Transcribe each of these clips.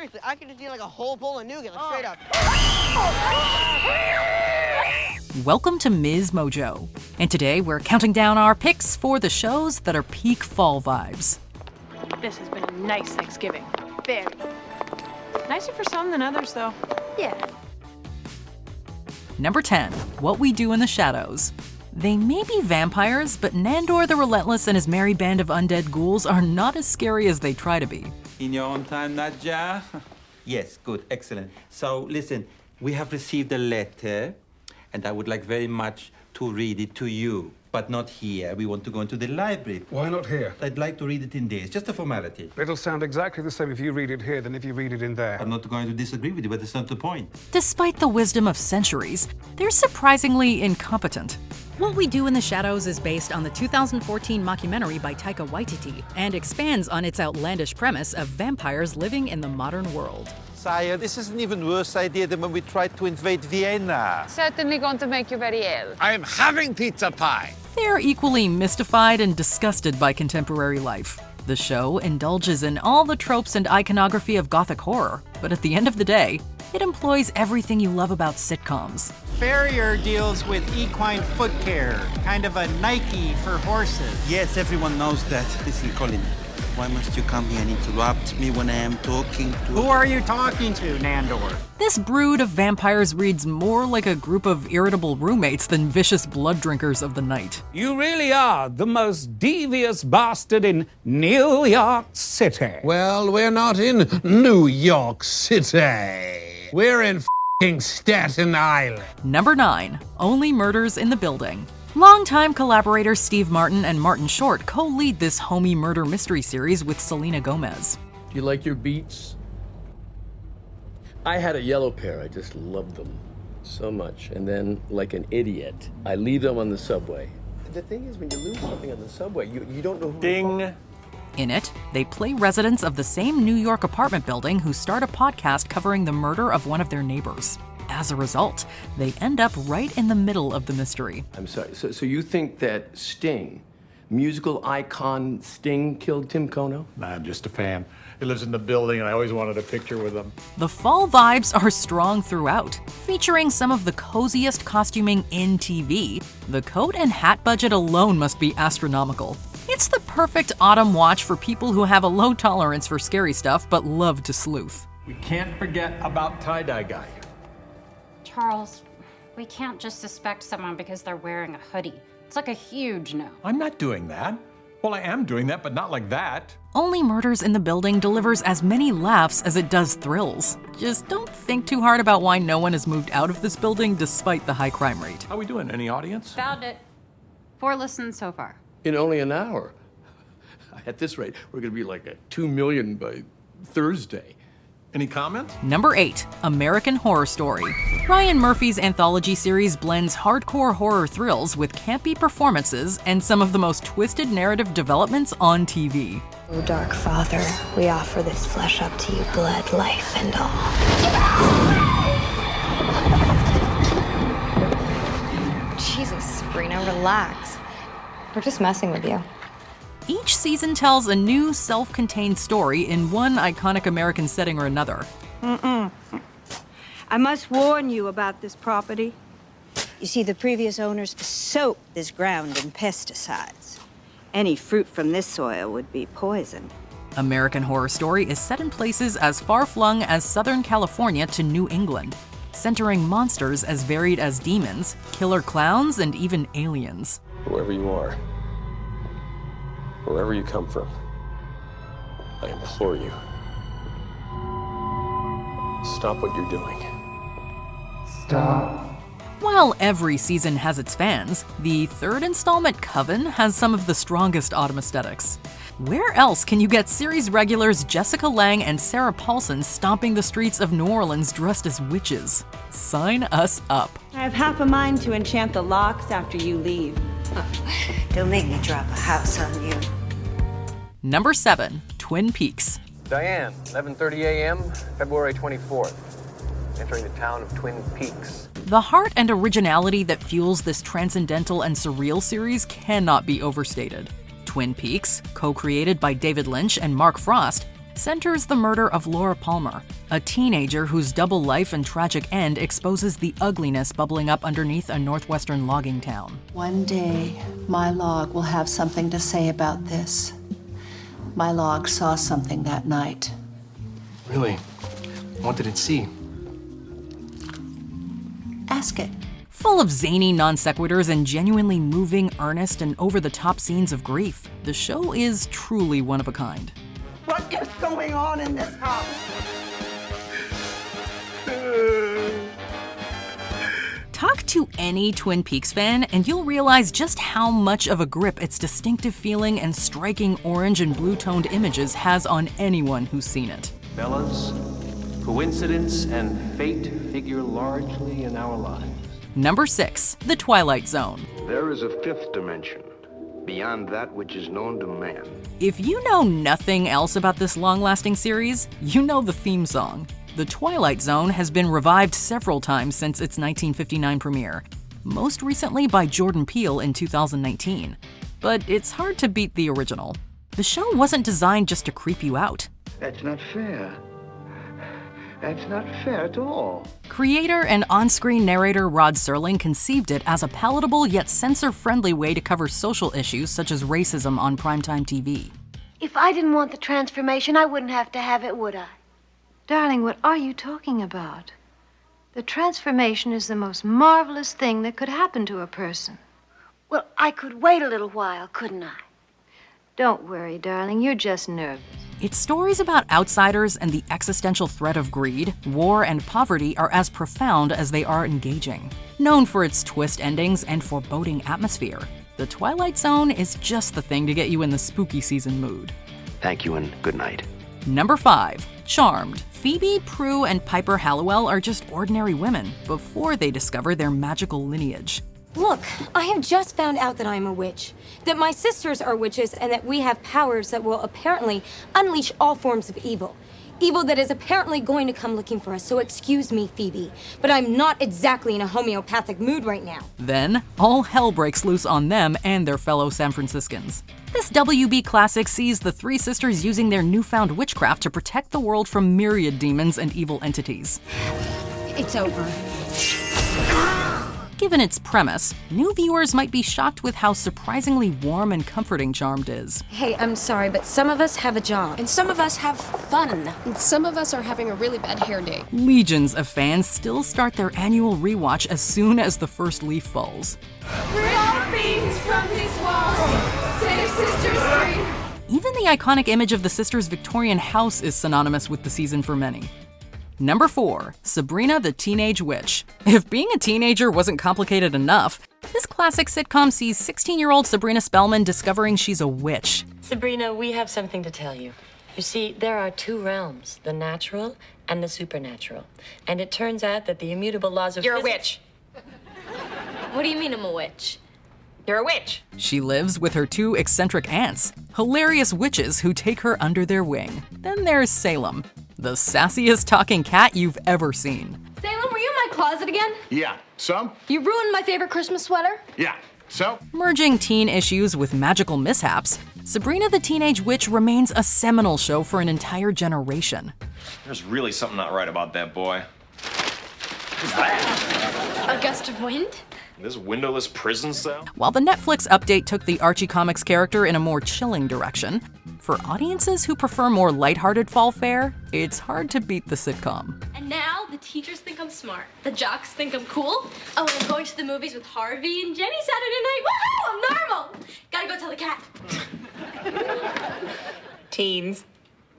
seriously, I could just eat like a whole bowl of nougat, like, straight up. Welcome to MsMojo, and today we're counting down our picks for the shows that are peak fall vibes. This has been a nice Thanksgiving. Very. Nicer for some than others, though. Yeah. Number 10, What We Do in the Shadows. They may be vampires, but Nandor the Relentless and his merry band of undead ghouls are not as scary as they try to be. In your own time, Nadja? Yes, good, excellent. So, listen, we have received a letter, and I would like very much to read it to you. But not here. We want to go into the library. Why not here? I'd like to read it in there. It's just a formality. It'll sound exactly the same if you read it here than if you read it in there. I'm not going to disagree with you, but that's not the point. Despite the wisdom of centuries, they're surprisingly incompetent. What We Do in the Shadows is based on the 2014 mockumentary by Taika Waititi and expands on its outlandish premise of vampires living in the modern world. Sire, this is an even worse idea than when we tried to invade Vienna. Certainly going to make you very ill. I am having pizza pie. They're equally mystified and disgusted by contemporary life. The show indulges in all the tropes and iconography of gothic horror, but at the end of the day, it employs everything you love about sitcoms. Farrier deals with equine foot care, kind of a Nike for horses. Yes, everyone knows that. Listen, Colin, why must you come here and interrupt me when I am talking to... Who are you talking to, Nandor? This brood of vampires reads more like a group of irritable roommates than vicious blood drinkers of the night. You really are the most devious bastard in New York City. Well, we're not in New York City. We're in f***ing Staten Island. Number 9, Only Murders in the Building. Longtime collaborators Steve Martin and Martin Short co-lead this homey murder mystery series with Selena Gomez. Do you like your beets? I had a yellow pair. I just loved them so much. And then, like an idiot, I leave them on the subway. The thing is, when you lose something on the subway, you don't know who... Ding. In it, they play residents of the same New York apartment building who start a podcast covering the murder of one of their neighbors. As a result, they end up right in the middle of the mystery. I'm sorry, so you think that Sting, musical icon Sting, killed Tim Kono? Nah, I'm just a fan. He lives in the building, and I always wanted a picture with him. The fall vibes are strong throughout, featuring some of the coziest costuming in TV. The coat and hat budget alone must be astronomical. It's the perfect autumn watch for people who have a low tolerance for scary stuff but love to sleuth. We can't forget about tie-dye guy. Charles, we can't just suspect someone because they're wearing a hoodie. It's like a huge no. I'm not doing that. Well, I am doing that, but not like that. Only Murders in the Building delivers as many laughs as it does thrills. Just don't think too hard about why no one has moved out of this building despite the high crime rate. How we doing? Any audience? Found it. 4 listens so far. In only an hour. At this rate, we're gonna be like at 2 million by Thursday. Any comments? Number 8, American Horror Story. Ryan Murphy's anthology series blends hardcore horror thrills with campy performances and some of the most twisted narrative developments on TV. O Dark Father, we offer this flesh up to you, blood, life, and all. Jesus, Sabrina, relax. We're just messing with you. Each season tells a new, self-contained story in one iconic American setting or another. I must warn you about this property. You see, the previous owners soaked this ground in pesticides. Any fruit from this soil would be poison. American Horror Story is set in places as far-flung as Southern California to New England, centering monsters as varied as demons, killer clowns, and even aliens. Whoever you are, wherever you come from, I implore you, stop what you're doing. Stop. While every season has its fans, the third installment, Coven, has some of the strongest autumn aesthetics. Where else can you get series regulars Jessica Lange and Sarah Paulson stomping the streets of New Orleans dressed as witches? Sign us up. I have half a mind to enchant the locks after you leave. Don't make me drop a house on you. Number 7, Twin Peaks. Diane, 11:30 a.m., February 24th. Entering the town of Twin Peaks. The heart and originality that fuels this transcendental and surreal series cannot be overstated. Twin Peaks, co-created by David Lynch and Mark Frost, centers the murder of Laura Palmer, a teenager whose double life and tragic end exposes the ugliness bubbling up underneath a northwestern logging town. One day, my log will have something to say about this. My log saw something that night. Really? What did it see? Ask it. Full of zany non sequiturs and genuinely moving, earnest, and over-the-top scenes of grief, the show is truly one of a kind. What is going on in this house? Talk to any Twin Peaks fan and you'll realize just how much of a grip its distinctive feeling and striking orange and blue-toned images has on anyone who's seen it. Fellas, coincidence and fate figure largely in our lives. Number 6, The Twilight Zone. There is a fifth dimension, beyond that which is known to man. If you know nothing else about this long-lasting series, you know the theme song. The Twilight Zone has been revived several times since its 1959 premiere, most recently by Jordan Peele in 2019. But it's hard to beat the original. The show wasn't designed just to creep you out. That's not fair. That's not fair at all. Creator and on-screen narrator Rod Serling conceived it as a palatable yet censor-friendly way to cover social issues such as racism on primetime TV. If I didn't want the transformation, I wouldn't have to have it, would I? Darling, what are you talking about? The transformation is the most marvelous thing that could happen to a person. Well, I could wait a little while, couldn't I? Don't worry, darling, you're just nervous. Its stories about outsiders and the existential threat of greed, war, and poverty are as profound as they are engaging. Known for its twist endings and foreboding atmosphere, The Twilight Zone is just the thing to get you in the spooky season mood. Thank you and good night. Number 5, Charmed. Phoebe, Prue, and Piper Halliwell are just ordinary women before they discover their magical lineage. Look, I have just found out that I'm a witch, that my sisters are witches, and that we have powers that will apparently unleash all forms of evil. Evil that is apparently going to come looking for us, so excuse me, Phoebe, but I'm not exactly in a homeopathic mood right now. Then, all hell breaks loose on them and their fellow San Franciscans. This WB classic sees the three sisters using their newfound witchcraft to protect the world from myriad demons and evil entities. It's over. Given its premise, new viewers might be shocked with how surprisingly warm and comforting Charmed is. Hey, I'm sorry, but some of us have a job. And some of us have fun. And some of us are having a really bad hair day. Legions of fans still start their annual rewatch as soon as the first leaf falls. We're all beings from these walls. Say sisters free. Even the iconic image of the sisters' Victorian house is synonymous with the season for many. Number 4, Sabrina the Teenage Witch. If being a teenager wasn't complicated enough, this classic sitcom sees 16-year-old Sabrina Spellman discovering she's a witch. Sabrina, we have something to tell you. You see, there are two realms, the natural and the supernatural. And it turns out that the immutable laws of You're a witch. What do you mean I'm a witch? You're a witch. She lives with her two eccentric aunts, hilarious witches who take her under their wing. Then there's Salem, the sassiest talking cat you've ever seen. Salem, were you in my closet again? Yeah, so? You ruined my favorite Christmas sweater? Yeah, so? Merging teen issues with magical mishaps, Sabrina the Teenage Witch remains a seminal show for an entire generation. There's really something not right about that boy. A gust of wind? This windowless prison cell? While the Netflix update took the Archie Comics character in a more chilling direction, for audiences who prefer more lighthearted fall fare, it's hard to beat the sitcom. And now the teachers think I'm smart. The jocks think I'm cool. Oh, and I'm going to the movies with Harvey and Jenny Saturday night. Woohoo! I'm normal! Gotta go tell the cat. Teens.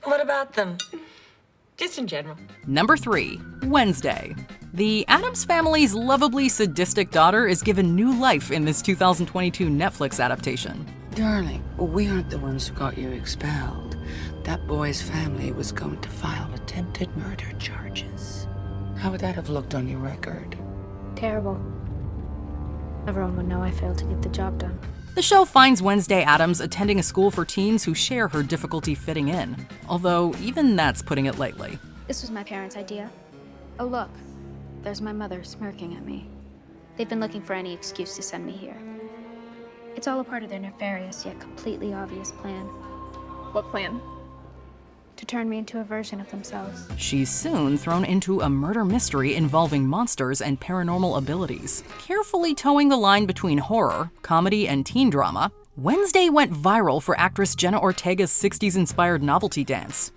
What about them? Just in general. Number 3, Wednesday. The Addams family's lovably sadistic daughter is given new life in this 2022 Netflix adaptation. Darling, we aren't the ones who got you expelled. That boy's family was going to file attempted murder charges. How would that have looked on your record? Terrible. Everyone would know I failed to get the job done. The show finds Wednesday Addams attending a school for teens who share her difficulty fitting in, although even that's putting it lightly. This was my parents' idea. Oh, look. There's my mother smirking at me. They've been looking for any excuse to send me here. It's all a part of their nefarious yet completely obvious plan. What plan? to turn me into a version of themselves. She's soon thrown into a murder mystery involving monsters and paranormal abilities. Carefully towing the line between horror, comedy, and teen drama, Wednesday went viral for actress Jenna Ortega's 60s-inspired novelty dance.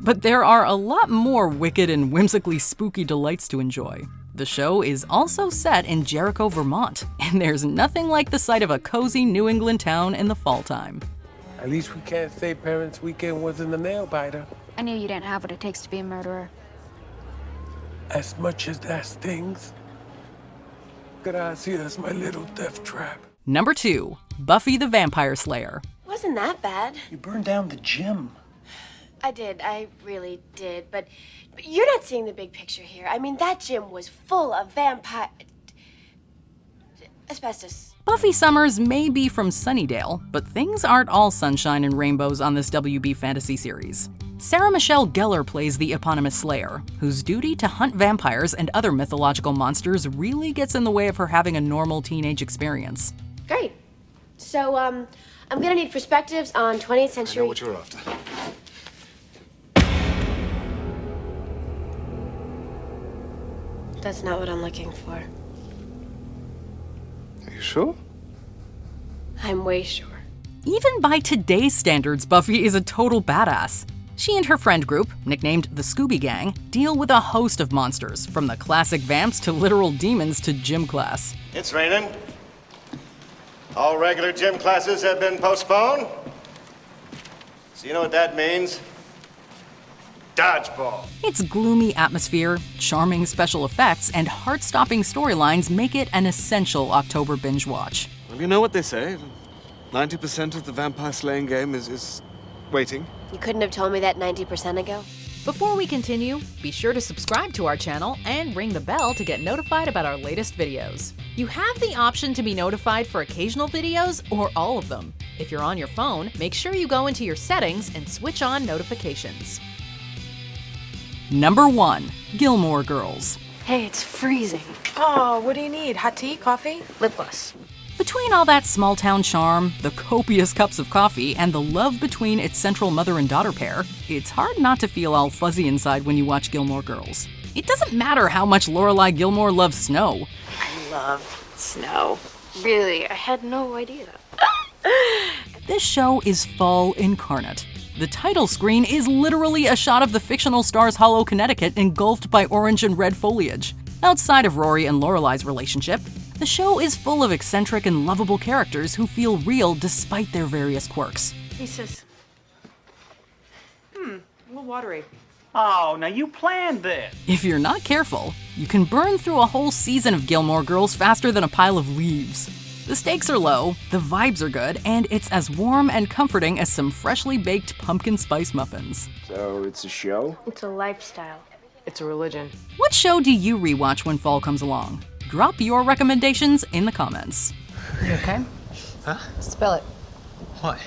But there are a lot more wicked and whimsically spooky delights to enjoy. The show is also set in Jericho, Vermont, and there's nothing like the sight of a cozy New England town in the fall time. At least we can't say Parents' Weekend wasn't a nail biter. I knew you didn't have what it takes to be a murderer. As much as that stings, gracias, my little death trap. Number 2, Buffy the Vampire Slayer. Wasn't that bad. You burned down the gym. I did. I really did. But you're not seeing the big picture here. I mean, that gym was full of asbestos. Buffy Summers may be from Sunnydale, but things aren't all sunshine and rainbows on this WB fantasy series. Sarah Michelle Gellar plays the eponymous Slayer, whose duty to hunt vampires and other mythological monsters really gets in the way of her having a normal teenage experience. Great. So, I'm gonna need perspectives on 20th century... I know what you're after. That's not what I'm looking for. Are you sure? I'm way sure. Even by today's standards, Buffy is a total badass. She and her friend group, nicknamed the Scooby Gang, deal with a host of monsters, from the classic vamps to literal demons to gym class. It's raining. All regular gym classes have been postponed. So you know what that means? Dodgeball. Its gloomy atmosphere, charming special effects, and heart-stopping storylines make it an essential October binge watch. Well, you know what they say. 90% of the vampire slaying game is waiting. You couldn't have told me that 90% ago? Before we continue, be sure to subscribe to our channel and ring the bell to get notified about our latest videos. You have the option to be notified for occasional videos or all of them. If you're on your phone, make sure you go into your settings and switch on notifications. Number 1, Gilmore Girls. Hey, it's freezing. Oh, what do you need? Hot tea, coffee? Lip gloss. Between all that small-town charm, the copious cups of coffee, and the love between its central mother and daughter pair, it's hard not to feel all fuzzy inside when you watch Gilmore Girls. It doesn't matter how much Lorelai Gilmore loves snow. I love snow. Really, I had no idea. This show is fall incarnate. The title screen is literally a shot of the fictional Stars Hollow, Connecticut, engulfed by orange and red foliage. Outside of Rory and Lorelai's relationship, the show is full of eccentric and lovable characters who feel real despite their various quirks. Hey, sis. A little watery. Oh, now you planned this. If you're not careful, you can burn through a whole season of Gilmore Girls faster than a pile of leaves. The stakes are low, the vibes are good, and it's as warm and comforting as some freshly baked pumpkin spice muffins. So it's a show? It's a lifestyle. It's a religion. What show do you rewatch when fall comes along? Drop your recommendations in the comments. You okay? Huh? Spill it. What?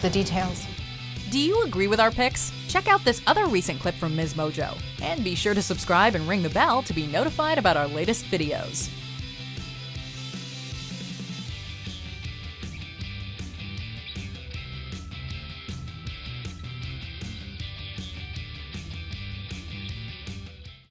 The details. Do you agree with our picks? Check out this other recent clip from MsMojo. And be sure to subscribe and ring the bell to be notified about our latest videos.